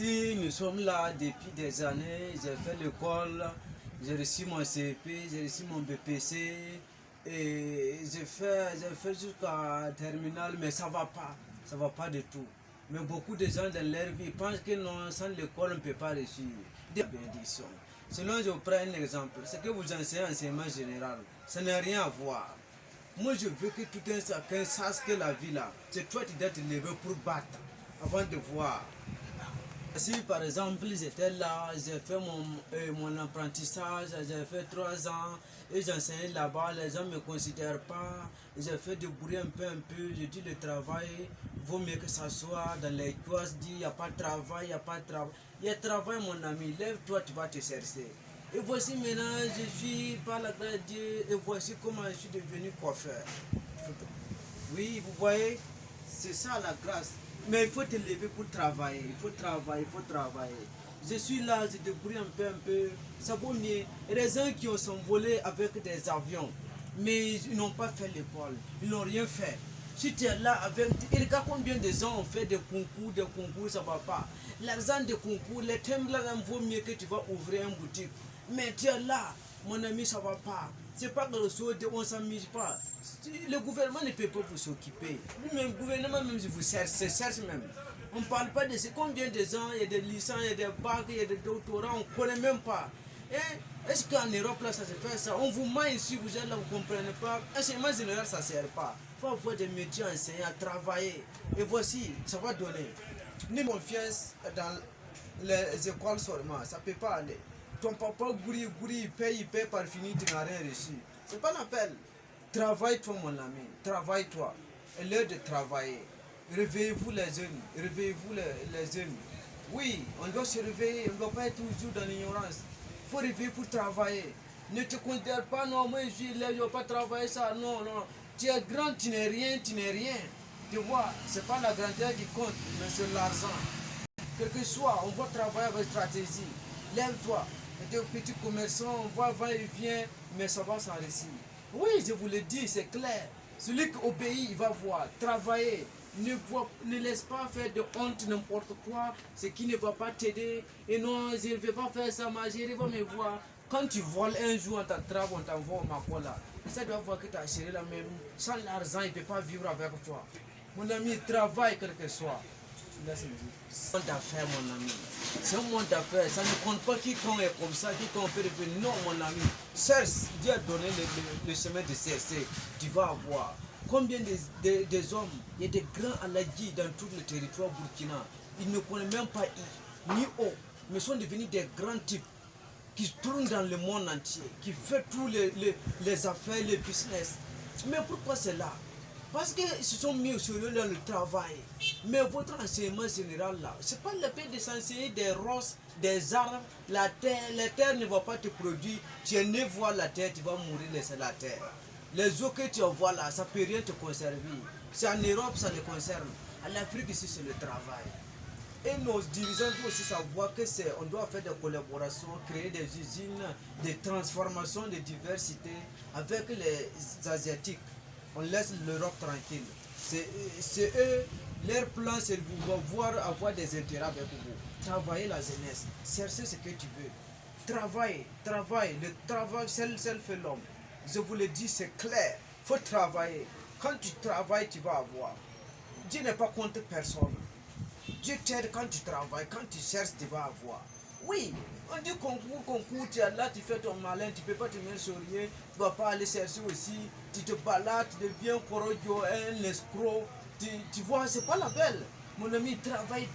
Ici, nous sommes là depuis des années. J'ai fait l'école, j'ai reçu mon CP, j'ai reçu mon BPC et j'ai fait jusqu'à terminale, mais ça va pas du tout. Mais beaucoup de gens dans leur vie pensent que non, sans l'école, on ne peut pas réussir. Des bénédictions. Sinon, je prends un exemple. Ce que vous enseignez en enseignement général, ça n'a rien à voir. Moi, je veux que tout un chacun sache que la vie là, c'est toi qui dois te lever pour battre avant de voir. Si par exemple j'étais là, j'ai fait mon apprentissage, j'ai fait 3 ans et j'enseignais là-bas, les gens ne me considèrent pas, j'ai fait du bruit un peu, je dis le travail, vaut mieux que ça soit dans les classes, dit il n'y a pas de travail, il n'y a pas de travail. Il y a travail mon ami, lève-toi, tu vas te chercher. Et voici maintenant, je suis par la grâce de Dieu et voici comment je suis devenu coiffeur. Oui, vous voyez, c'est ça la grâce. Mais il faut te lever pour travailler. Il faut travailler, il faut travailler. Je suis là, je débrouille un peu. Ça vaut mieux. Il y a des gens qui ont s'envolé avec des avions, mais ils n'ont pas fait l'école. Ils n'ont rien fait. Si tu es là avec... Et regarde combien de gens ont fait des concours, ça ne va pas. L'argent des concours, les thèmes là, vaut mieux que tu vas ouvrir une boutique. Mais tu es là, mon ami, ça ne va pas. C'est pas que le saut, on ne s'amuse pas. Le gouvernement ne peut pas vous s'occuper. Même le gouvernement, même si vous cherchez même. On ne parle pas de ce combien de gens, il y a des licences, il y a des bacs, il y a des doctorats, on ne connaît même pas. Est-ce qu'en Europe, là, ça se fait ça? On vous ment ici, vous êtes là, vous ne comprenez pas. Enseignement général, ça ne sert pas. Il faut avoir des métiers enseignants, à travailler. Et voici, ça va donner. Ni confiance dans les écoles seulement, ça ne peut pas aller. Ton papa gouri, il paye par fini, tu n'as rien reçu. C'est pas l'appel. Travaille-toi, mon ami. Travaille-toi. C'est l'heure de travailler. Réveillez-vous les jeunes. Réveillez-vous les jeunes. Oui, on doit se réveiller. On ne doit pas être toujours dans l'ignorance. Il faut réveiller pour travailler. Ne te considère pas, non, moi je suis là, je ne vais pas travailler ça. Non, non. Tu es grand, tu n'es rien, tu n'es rien. Tu vois, ce n'est pas la grandeur qui compte, mais c'est l'argent. Quel que soit, on va travailler avec stratégie. Lève-toi. Des petits commerçants, on voit, va et vient, mais ça va s'enrichir. Oui, je vous le dis, c'est clair. Celui qui obéit, il va voir, travailler. Ne laisse pas faire de honte n'importe quoi, ce qui ne va pas t'aider. Et non, je ne vais pas faire ça, ma chérie va me voir. Quand tu voles un jour, on t'attrape, on t'envoie au Makola. Ça doit voir que ta chérie là même, sans l'argent, il ne peut pas vivre avec toi. Mon ami, travaille quel que soit. C'est un monde d'affaires, mon ami. C'est un monde d'affaires. Ça ne compte pas quiconque est comme ça, quiconque peut devenir. Non, mon ami. Cherche, Dieu a donné le chemin de chercher. Tu vas avoir. Combien des hommes, il y a des grands aladji dans tout le territoire burkina. Ils ne connaissent même pas I, ni O, mais sont devenus des grands types qui tournent dans le monde entier, qui font tous les affaires, les business. Mais pourquoi c'est là? Parce qu'ils se sont mis au sérieux dans le travail. Mais votre enseignement général là, c'est pas la peine de s'enseigner des roses, des arbres, la terre ne va pas te produire. Tu es né voir la terre, tu vas mourir laisser la terre. Les eaux que tu vois là, ça ne peut rien te conserver. C'est en Europe, ça les concerne. En Afrique, ici, c'est le travail. Et nos dirigeants doivent aussi savoir que on doit faire des collaborations, créer des usines, des transformations de diversité avec les Asiatiques. On laisse l'Europe tranquille. C'est eux, leur plan, c'est de pouvoir avoir des intérêts avec vous. Travailler la jeunesse, chercher ce que tu veux. Travaille. Le travail seul fait l'homme. Je vous le dis, c'est clair. Il faut travailler. Quand tu travailles, tu vas avoir. Dieu n'est pas contre personne. Dieu t'aide quand tu travailles, quand tu cherches, tu vas avoir. Oui, on dit concours, tu es là, tu fais ton malin, tu ne peux pas te mettre sur rien, tu ne vas pas aller chercher aussi, tu te balades, tu deviens corodio, un escroc, tu vois, c'est pas la belle. Mon ami, travaille.